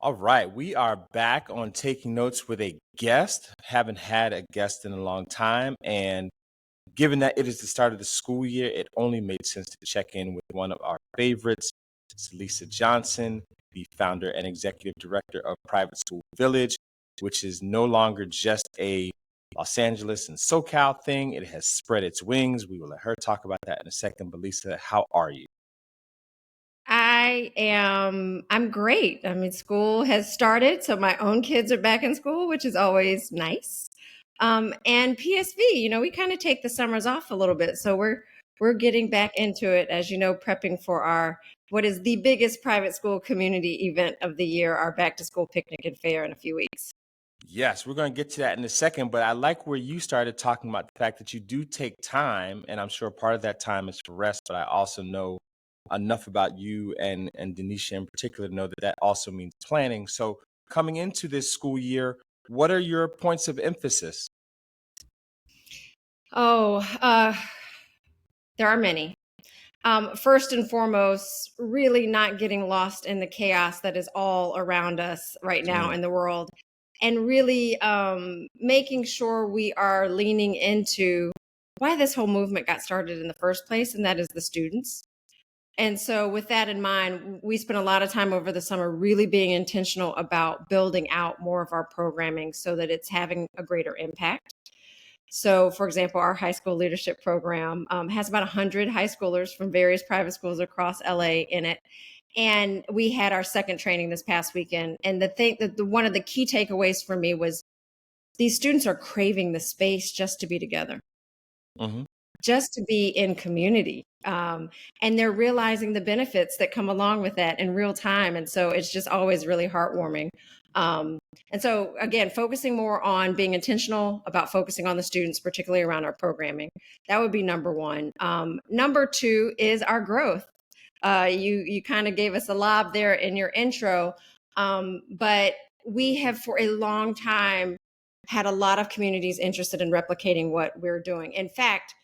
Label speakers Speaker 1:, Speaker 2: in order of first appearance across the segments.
Speaker 1: All right, we are back on Taking Notes with a guest. Haven't had a guest in a long time, and given that it is the start of the school year, it only made sense to check in with one of our favorites. It's Lisa Johnson, the founder and executive director of Private School Village, which is no longer just a Los Angeles and SoCal thing. It has spread its wings. We will let her talk about that in a second. But Lisa, how are you?
Speaker 2: I'm great. I mean, school has started, so my own kids are back in school, which is always nice. And PSV, we kind of take the summers off a little bit, so we're getting back into it, as you know, prepping for our what is the biggest private school community event of the year, our back to school picnic and fair in a few weeks.
Speaker 1: Yes, we're going to get to that in a second, but I like where you started talking about the fact that you do take time, and I'm sure part of that time is for rest, but I also know enough about you and Denisha in particular to know that that also means planning. So coming into this school year, what are your points of emphasis?
Speaker 2: Oh, there are many. First and foremost, really not getting lost in the chaos that is all around us right now
Speaker 1: Mm,
Speaker 2: in the world, and really making sure we are leaning into why this whole movement got started in the first place, and that is the students. And so, with that in mind, we spent a lot of time over the summer really being intentional about building out more of our programming so that it's having a greater impact. So, for example, our high school leadership program has about 100 high schoolers from various private schools across LA in it. And we had our second training this past weekend. And the thing that one of the key takeaways for me was these students are craving the space just to be together,
Speaker 1: hmm
Speaker 2: just to be in community. And they're realizing the benefits that come along with that in real time. And so it's just always really heartwarming. Um, and so, again, focusing more on being intentional about focusing on the students, particularly around our programming. That would be number one. Number two is our growth. You kind of gave us a lob there in your intro, but we have for a long time had a lot of communities interested in replicating what we're doing. In fact,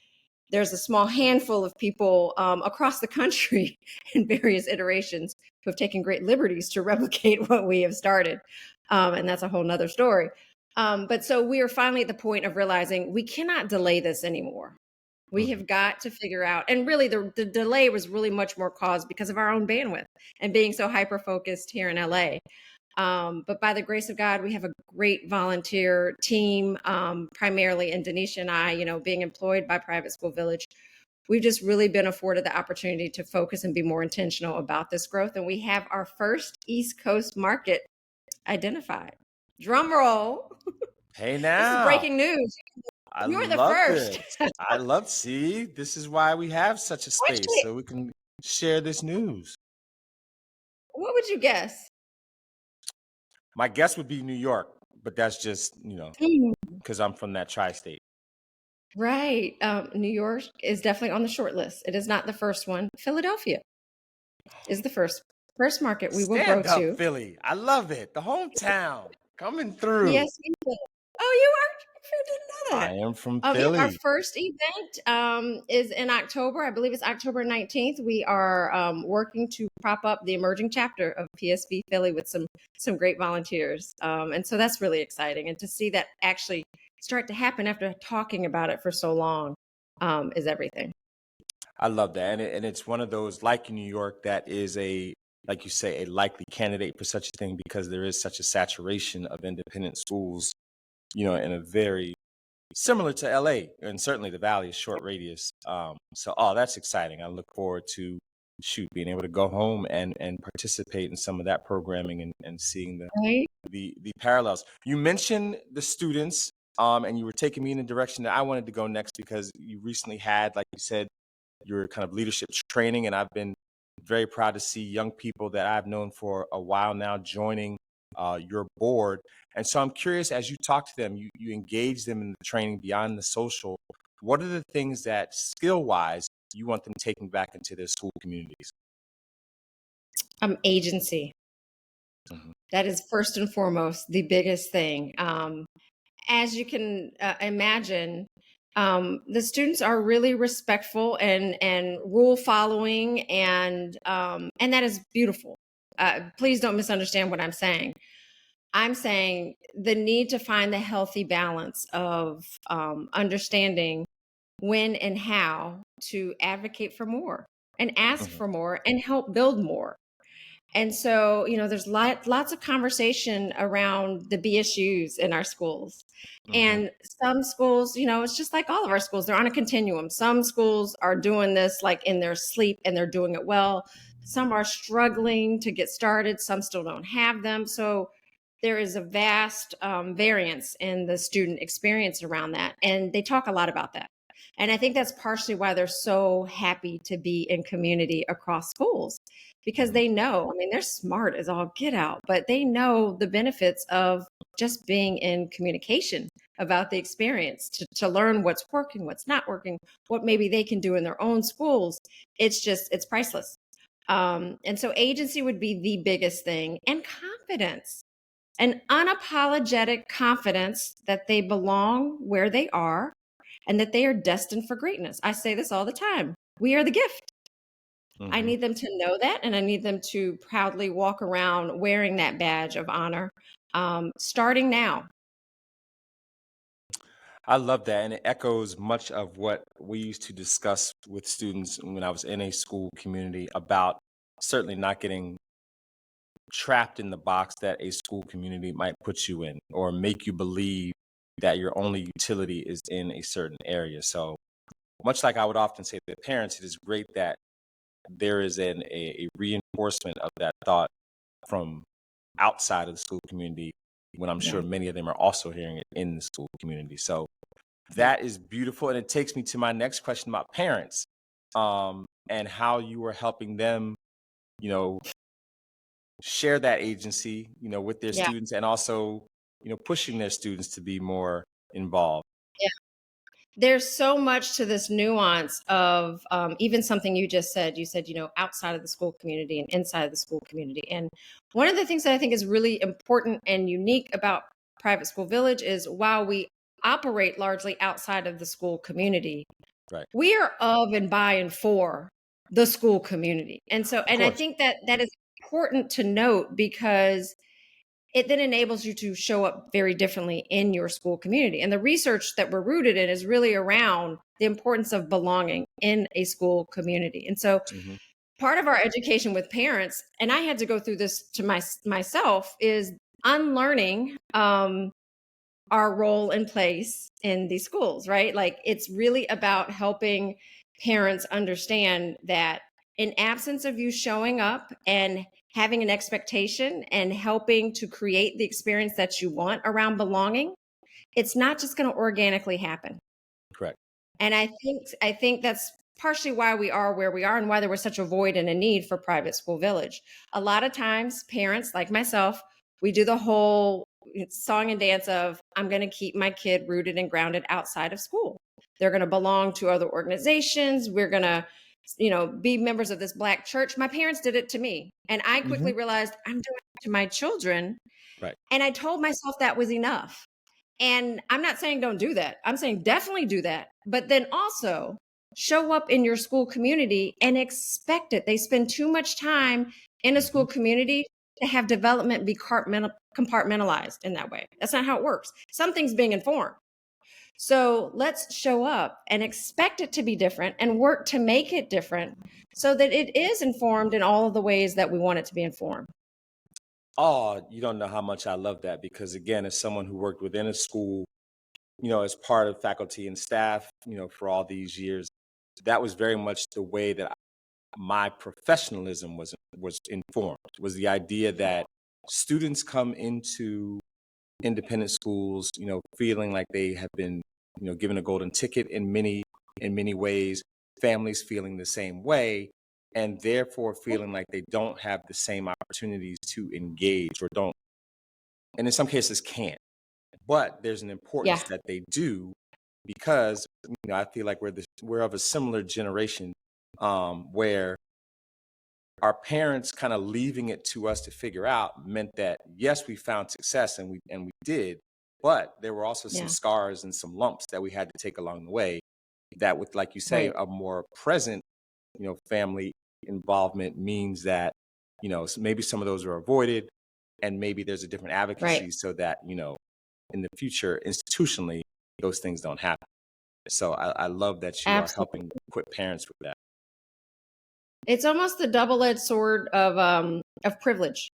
Speaker 2: there's a small handful of people across the country in various iterations who have taken great liberties to replicate what we have started. And that's a whole nother story. But so we are finally at the point of realizing we cannot delay this anymore. We
Speaker 1: hmm
Speaker 2: have got to figure out, and really the delay was really much more caused because of our own bandwidth and being so hyper focused here in LA. But by the grace of God, we have a great volunteer team, primarily Indonesia and I, being employed by Private School Village. We've just really been afforded the opportunity to focus and be more intentional about this growth. And we have our first East Coast market identified. Drum roll.
Speaker 1: Hey
Speaker 2: This is
Speaker 1: now,
Speaker 2: breaking news.
Speaker 1: I
Speaker 2: You're the
Speaker 1: love
Speaker 2: first.
Speaker 1: this. I love, see, this is why we have such a space
Speaker 2: Actually,
Speaker 1: so we can share this news.
Speaker 2: what would you guess?
Speaker 1: My guess would be New York, but that's just,
Speaker 2: Mm,
Speaker 1: because I'm from that tri-state.
Speaker 2: right. New York is definitely on the short list. It is not the first one. Philadelphia is the first market we will grow
Speaker 1: Stand up,
Speaker 2: to.
Speaker 1: Philly. I love it. The hometown coming through.
Speaker 2: Yes, we will. Oh, you are? I didn't know
Speaker 1: I
Speaker 2: that.
Speaker 1: am from
Speaker 2: Yeah, our
Speaker 1: Philly.
Speaker 2: first event is in October. I believe it's October 19th. We are working to prop up the emerging chapter of PSV Philly with some great volunteers. And so that's really exciting. And to see that actually start to happen after talking about it for so long is everything.
Speaker 1: I love that. And it's one of those, like in New York, that is like you say, a likely candidate for such a thing because there is such a saturation of independent schools, in a very similar to LA and certainly the Valley is short radius. So that's exciting. I look forward to being able to go home and participate in some of that programming and seeing
Speaker 2: Right.
Speaker 1: the parallels. You mentioned the students, and you were taking me in the direction that I wanted to go next because you recently had, like you said, your kind of leadership training, and I've been very proud to see young people that I've known for a while now joining your board. And so I'm curious, as you talk to them, you engage them in the training beyond the social. What are the things that skill wise you want them taking back into their school communities?
Speaker 2: Agency.
Speaker 1: Mhm.
Speaker 2: That is first and foremost the biggest thing. As you can imagine, the students are really respectful and rule following, and that is beautiful. Please don't misunderstand what I'm saying. I'm saying the need to find the healthy balance of understanding when and how to advocate for more and ask
Speaker 1: Mhm,
Speaker 2: for more and help build more. And so, there's lots of conversation around the BSUs in our schools.
Speaker 1: mhm,
Speaker 2: And some schools, it's just like all of our schools, they're on a continuum. Some schools are doing this like in their sleep and they're doing it well. Some are struggling to get started, some still don't have them. So, there is a vast variance in the student experience around that. And they talk a lot about that. And I think that's partially why they're so happy to be in community across schools because
Speaker 1: mhm.
Speaker 2: they know, I mean, they're smart as all get out, but they know the benefits of just being in communication about the experience to learn what's working, what's not working, what maybe they can do in their own schools. It's priceless. And so agency would be the biggest thing, and confidence, an unapologetic confidence that they belong where they are and that they are destined for greatness. I say this all the time. We are the gift. I
Speaker 1: Mhm.
Speaker 2: need them to know that, and I need them to proudly walk around wearing that badge of honor, starting now.
Speaker 1: I love that, and it echoes much of what we used to discuss with students when I was in a school community about certainly not getting trapped in the box that a school community might put you in or make you believe that your only utility is in a certain area. So, much like I would often say to parents, it is great that there is a reinforcement of that thought from outside of the school community when I'm
Speaker 2: Yeah.
Speaker 1: sure many of them are also hearing it in the school community. So,
Speaker 2: Yeah.
Speaker 1: that is beautiful. And it takes me to my next question about parents, and how you are helping them, you know, share that agency, with their
Speaker 2: Yeah.
Speaker 1: students and also, pushing their students to be more involved.
Speaker 2: Yeah. There's so much to this nuance of even something you just said. You said, outside of the school community and inside of the school community. And one of the things that I think is really important and unique about Private School Village is while we operate largely outside of the school community,
Speaker 1: Right.
Speaker 2: we are of and by and for the school community.
Speaker 1: Of
Speaker 2: And I
Speaker 1: course.
Speaker 2: think that that is important to note because it then enables you to show up very differently in your school community. And the research that we're rooted in is really around the importance of belonging in a school community. And so
Speaker 1: Hmm.
Speaker 2: part of our education with parents, and I had to go through this to myself, is unlearning our role and place in these schools, right? Like it's really about helping parents understand that in absence of you showing up and having an expectation and helping to create the experience that you want around belonging, it's not just going to organically happen.
Speaker 1: Correct.
Speaker 2: And I think that's partially why we are where we are and why there was such a void and a need for Private School Village. A lot of times parents like myself, we do the whole song and dance of I'm going to keep my kid rooted and grounded outside of school. They're going to belong to other organizations. We're going to be members of this Black church. My parents did it to me, and I
Speaker 1: Hmm.
Speaker 2: quickly realized I'm doing it to my children,
Speaker 1: Right.
Speaker 2: and I told myself that was enough. And I'm not saying don't do that. I'm saying definitely do that. But then also show up in your school community and expect it. They spend too much time in a
Speaker 1: Hmm.
Speaker 2: school community to have development be compartmentalized in that way. That's not how it works. Something's being informed. So let's show up and expect it to be different and work to make it different so that it is informed in all of the ways that we want it to be informed.
Speaker 1: Oh, you don't know how much I love that because, again, as someone who worked within a school, as part of faculty and staff, for all these years, that was very much the way that my professionalism was informed. Was the idea that students come into independent schools, feeling like they have been, given a golden ticket in many ways, families feeling the same way, and therefore feeling like they don't have the same opportunities to engage or don't, and in some cases can't. But there's an
Speaker 2: Yeah.
Speaker 1: importance that they do because I feel like we're of a similar generation, where our parents kind of leaving it to us to figure out meant that yes, we found success and we did, but there were also some
Speaker 2: Yeah.
Speaker 1: scars and some lumps that we had to take along the way. That with, like you say,
Speaker 2: Right.
Speaker 1: a more present, family involvement means that. So maybe some of those are avoided, and maybe there's a different
Speaker 2: Right.
Speaker 1: advocacy so that, in the future, institutionally, those things don't happen. So I love that you are
Speaker 2: Absolutely.
Speaker 1: helping equip parents with that.
Speaker 2: It's almost the double-edged sword of privilege.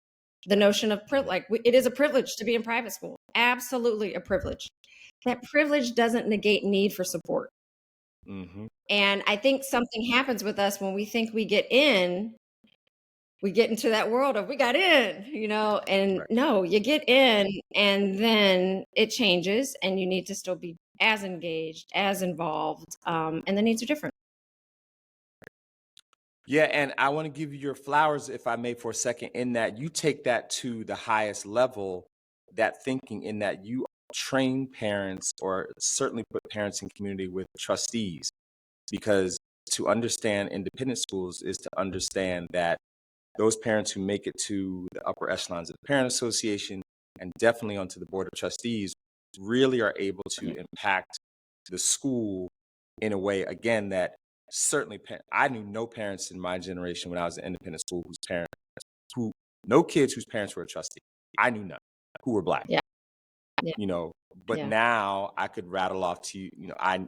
Speaker 2: The notion of
Speaker 1: Mhm.
Speaker 2: privilege, like it is a privilege to be in private school. Absolutely a privilege. That privilege doesn't negate need for support.
Speaker 1: Mhm.
Speaker 2: And I think something happens with us when we think we get into that world of we got in, and
Speaker 1: Right.
Speaker 2: no, you get in and then it changes and you need to still be as engaged, as involved, and the needs are different.
Speaker 1: Yeah, and I want to give you your flowers, if I may, for a second, in that you take that to the highest level, that thinking, in that you train parents, or certainly put parents in community with trustees, because to understand independent schools is to understand that those parents who make it to the upper echelons of the parent association and definitely onto the board of trustees really are able to impact the school in a way, again, that certainly I knew no parents in my generation when I was in independent school who no kids whose parents were a trustee. I knew none who were black,
Speaker 2: Yeah. Yeah.
Speaker 1: you know, but
Speaker 2: Yeah.
Speaker 1: now I could rattle off to you, I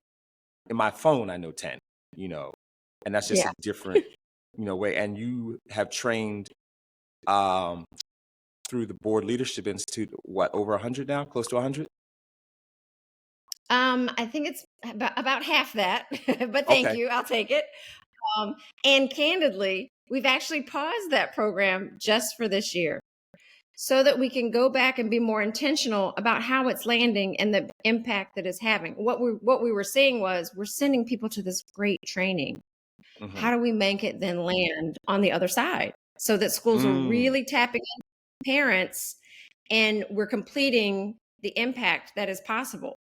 Speaker 1: in my phone I know 10, and that's just
Speaker 2: Yeah.
Speaker 1: a different, way. And you have trained um through the Board Leadership Institute, what, over 100 now, close to 100?
Speaker 2: I think it's about half that, but thank
Speaker 1: Okay.
Speaker 2: you. I'll take it. And candidly, we've actually paused that program just for this year so that we can go back and be more intentional about how it's landing and the impact that it's having. What we were seeing was we're sending people to this great training.
Speaker 1: Hmm.
Speaker 2: How do we make it then land on the other side so that schools are
Speaker 1: Mm,
Speaker 2: really tapping into parents and we're completing the impact that is possible?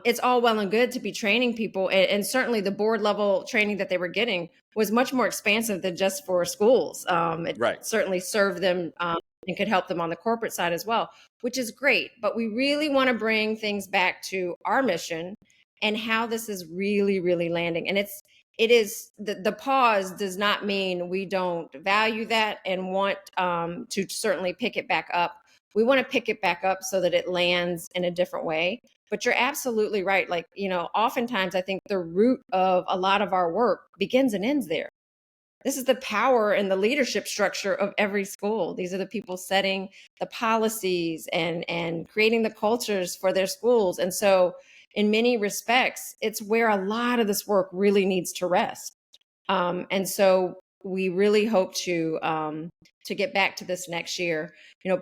Speaker 2: It's all well and good to be training people, and certainly the board level training that they were getting was much more expansive than just for schools. It
Speaker 1: right.
Speaker 2: certainly served them and could help them on the corporate side as well, which is great. But we really want to bring things back to our mission and how this is really, really landing. And it is the pause does not mean we don't value that and want to certainly pick it back up. We want to pick it back up so that it lands in a different way. But you're absolutely right. Like, oftentimes I think the root of a lot of our work begins and ends there. This is the power and the leadership structure of every school. These are the people setting the policies and creating the cultures for their schools. And so in many respects, it's where a lot of this work really needs to rest. And so we really hope to get back to this next year.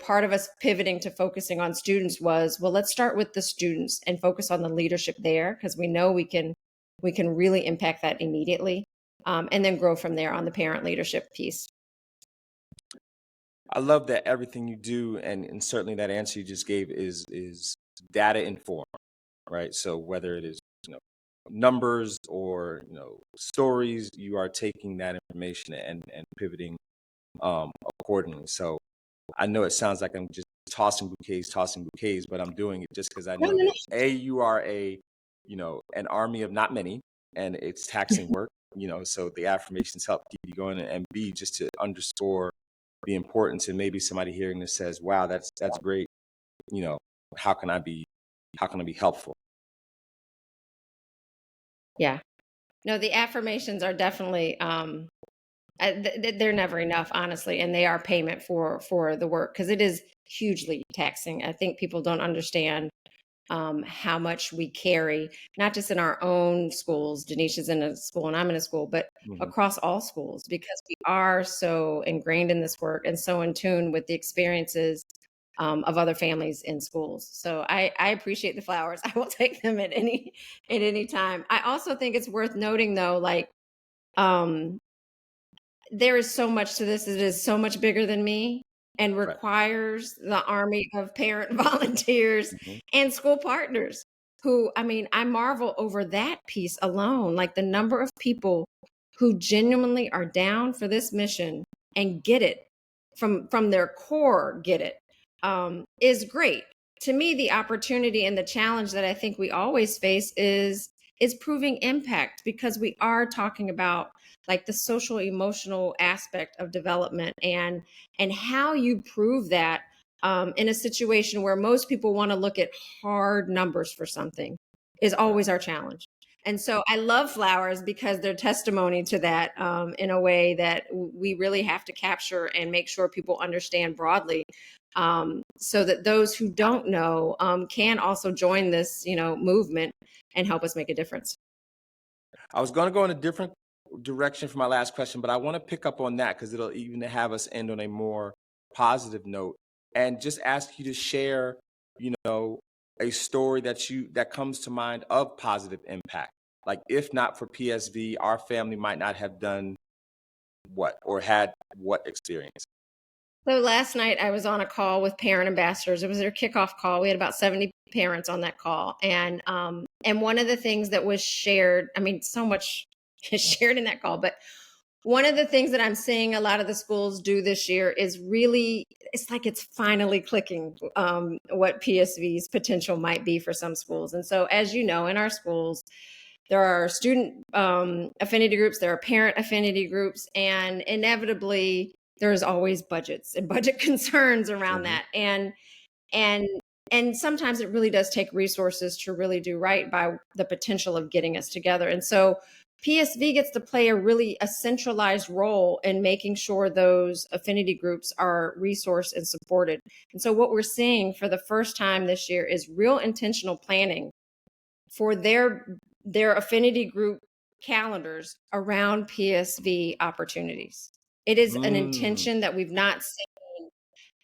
Speaker 2: Part of us pivoting to focusing on students was, well, let's start with the students and focus on the leadership there because we know we can really impact that immediately, and then grow from there on the parent leadership piece.
Speaker 1: I love that everything you do, and certainly that answer you just gave is data informed, right? So whether it is, numbers or, stories, you are taking that information and pivoting accordingly. So I know it sounds like I'm just tossing bouquets, but I'm doing it just because I
Speaker 2: No,
Speaker 1: know
Speaker 2: no,
Speaker 1: that you are an army of not many, and it's taxing work. So the affirmations help keep you going, and B, just to underscore the importance, and maybe somebody hearing this says, "Wow, that's great." You know, how can I be helpful?
Speaker 2: yeah. No, the affirmations are definitely they're never enough, honestly, and they are payment for the work because it is hugely taxing. I think people don't understand how much we carry, not just in our own schools. Denise is in a school and I'm in a school, but
Speaker 1: Hmm.
Speaker 2: across all schools because we are so ingrained in this work and so in tune with the experiences of other families in schools. So I appreciate the flowers. I will take them at any time. I also think it's worth noting though, like um, there is so much to this. It is so much bigger than me and
Speaker 1: Right.
Speaker 2: requires the army of parent volunteers
Speaker 1: Hmm.
Speaker 2: and school partners who, I mean, I marvel over that piece alone, like the number of people who genuinely are down for this mission and get it from their core, get it, is great. To me, the opportunity and the challenge that I think we always face is is proving impact, because we are talking about like the social emotional aspect of development, and how you prove that in a situation where most people want to look at hard numbers for something is
Speaker 1: Right.
Speaker 2: always our challenge. And so I love flowers because they're testimony to that, in a way that we really have to capture and make sure people understand broadly, so that those who don't know can also join this, movement and help us make a difference.
Speaker 1: I was going to go in a different direction for my last question, but I want to pick up on that because it'll even have us end on a more positive note and just ask you to share, a story that comes to mind of positive impact. Like if not for PSV, our family might not have done what or had what experience.
Speaker 2: So last night I was on a call with parent ambassadors. It was their kickoff call. We had about 70 parents on that call. And one of the things that was shared, I mean, so much is shared in that call, but one of the things that I'm seeing a lot of the schools do this year is really, it's like it's finally clicking, what PSV's potential might be for some schools. And so, as you know, in our schools, there are student affinity groups, there are parent affinity groups, and inevitably there's always budgets and budget concerns around
Speaker 1: Hmm.
Speaker 2: that. And and sometimes it really does take resources to really do right by the potential of getting us together. And so PSV gets to play a centralized role in making sure those affinity groups are resourced and supported. And so what we're seeing for the first time this year is real intentional planning for their affinity group calendars around PSV opportunities. It is an
Speaker 1: Mm.
Speaker 2: intention that we've not seen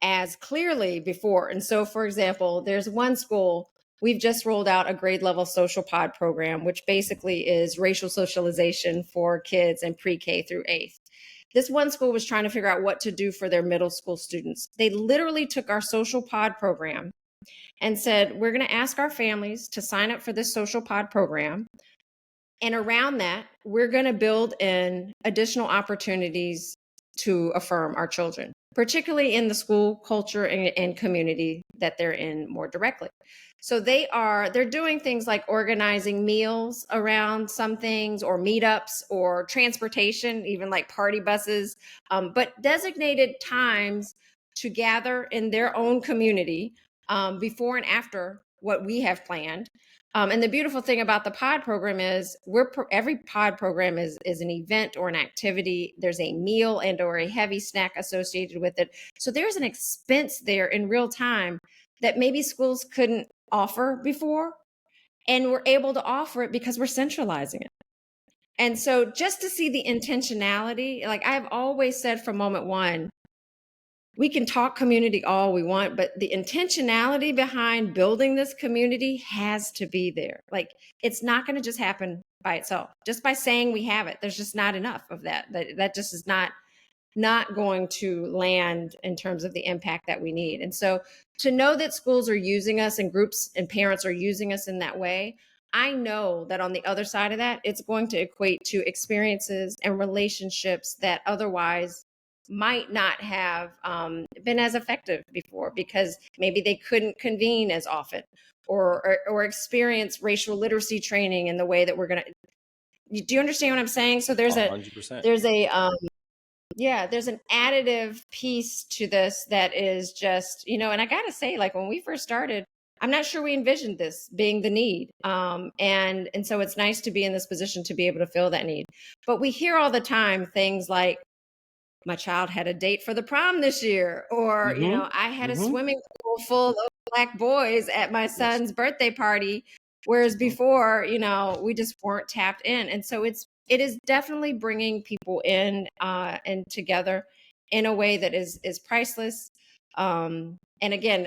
Speaker 2: as clearly before. And so, for example, there's one school, we've just rolled out a grade level social pod program, which basically is racial socialization for kids in pre-K through eighth. This one school was trying to figure out what to do for their middle school students. They literally took our social pod program and said, we're going to ask our families to sign up for this social pod program. And around that, we're going to build in additional opportunities to affirm our children, particularly in the school culture and community that they're in more directly. So they're doing things like organizing meals around some things, or meetups, or transportation, even like party buses, but designated times to gather in their own community, before and after what we have planned. And the beautiful thing about the pod program is every pod program is an event or an activity. There's a meal and or a heavy snack associated with it. So there's an expense there in real time that maybe schools couldn't offer before. And we're able to offer it because we're centralizing it. And so just to see the intentionality, like I've always said from moment one, we can talk community all we want, but the intentionality behind building this community has to be there. Like it's not going to just happen by itself. Just by saying we have it, there's just not enough of that. That just is not going to land in terms of the impact that we need. And so to know that schools are using us and groups and parents are using us in that way, I know that on the other side of that, it's going to equate to experiences and relationships that otherwise might not have been as effective before, because maybe they couldn't convene as often, or experience racial literacy training in the way that we're going to. Do you understand what I'm saying? So
Speaker 1: 100%.
Speaker 2: there's a yeah, there's an additive piece to this that is just, and I gotta say, like when we first started, I'm not sure we envisioned this being the need. And so it's nice to be in this position to be able to fill that need. But we hear all the time things like, my child had a date for the prom this year, or
Speaker 1: Hmm.
Speaker 2: I had a
Speaker 1: Hmm.
Speaker 2: swimming pool full of Black boys at my
Speaker 1: Yes.
Speaker 2: son's birthday party, whereas
Speaker 1: Mhm.
Speaker 2: before, we just weren't tapped in. And so it is definitely bringing people in, and together in a way that is priceless. And again,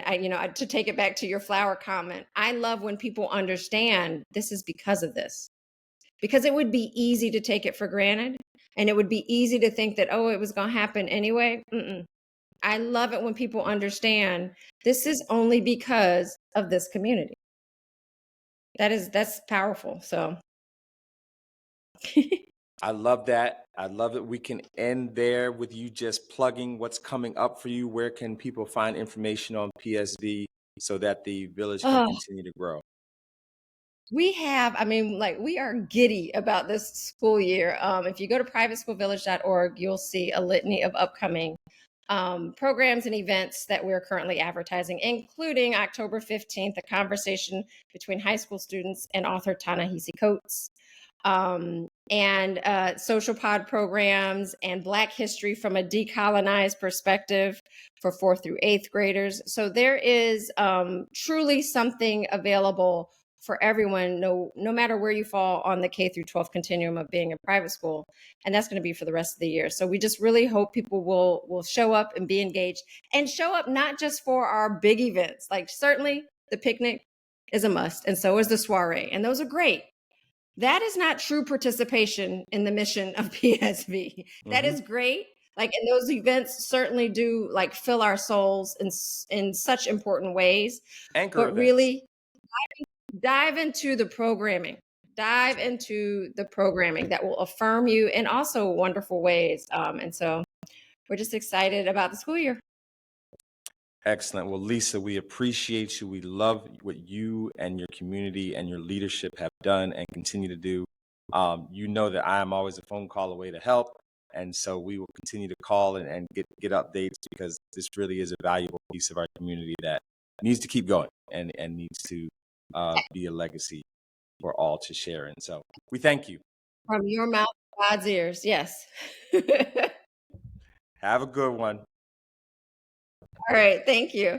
Speaker 2: to take it back to your flower comment, I love when people understand this is because of this, because it would be easy to take it for granted, and it would be easy to think that, oh, it was going to happen anyway. Mm-mm. I love it when people understand this is only because of this community. That's powerful. So
Speaker 1: I love that. I love it. We can end there with you just plugging what's coming up for you. Where can people find information on PSV so that the village can
Speaker 2: oh,
Speaker 1: continue to grow?
Speaker 2: We have, I mean, like we are giddy about this school year. If you go to privateschoolvillage.org, you'll see a litany of upcoming programs and events that we're currently advertising, including October 15th, a conversation between high school students and author Ta-Nehisi Coates, and social pod programs and Black history from a decolonized perspective for 4th through 8th graders. So there is truly something available for everyone, no matter where you fall on the K through 12 continuum of being a private school, and that's going to be for the rest of the year. So we just really hope people will show up and be engaged, and show up not just for our big events. Like certainly the picnic is a must, and so is the soiree, and those are great. That is not true participation in the mission of PSV. That is great. Like, and those events certainly do like fill our souls in such important ways.
Speaker 1: Anchor
Speaker 2: But
Speaker 1: events.
Speaker 2: really dive into the programming. Dive into the programming that will affirm you in also wonderful ways. And so we're just excited about the school year.
Speaker 1: Excellent. Well, Lisa, we appreciate you. We love what you and your community and your leadership have done and continue to do. You know that I am always a phone call away to help. And so we will continue to call and get updates, because this really is a valuable piece of our community that needs to keep going and needs to be a legacy for all to share. And so we thank you.
Speaker 2: From your mouth to God's ears. Yes.
Speaker 1: Have a good one.
Speaker 2: All right. Thank you.